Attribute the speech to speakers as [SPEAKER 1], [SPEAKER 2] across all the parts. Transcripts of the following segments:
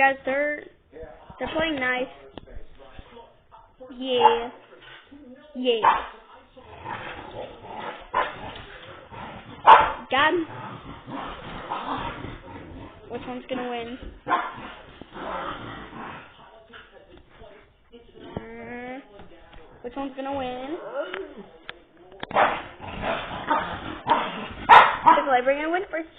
[SPEAKER 1] guys, they're playing nice. Yeah. Got him. Which one's gonna win? Which one's gonna win? Is Labor gonna win first?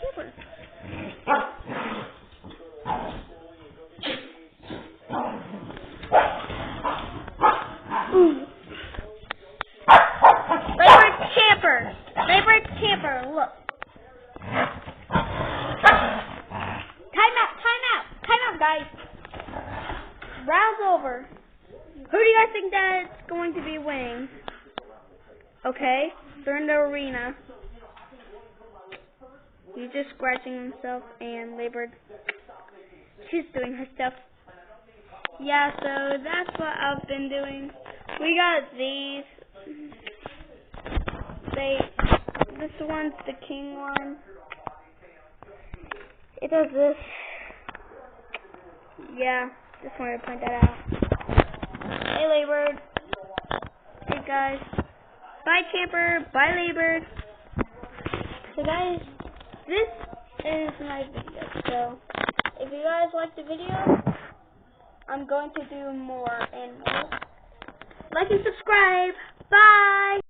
[SPEAKER 1] Super. Labor camper. Look. Time out, guys. Round's over. Who do you guys think that's going to be winning? Okay, they're in the arena. He's just scratching himself, and Labor, she's doing her stuff. Yeah, so that's what I've been doing. We got these. This one's the king one. It does this. Yeah, just wanted to point that out. Hey, Labor. Hey, guys. Bye, camper. Bye, Labor. So, guys, this is my video. So, if you guys like the video, I'm going to do more and more. Like and subscribe. Bye.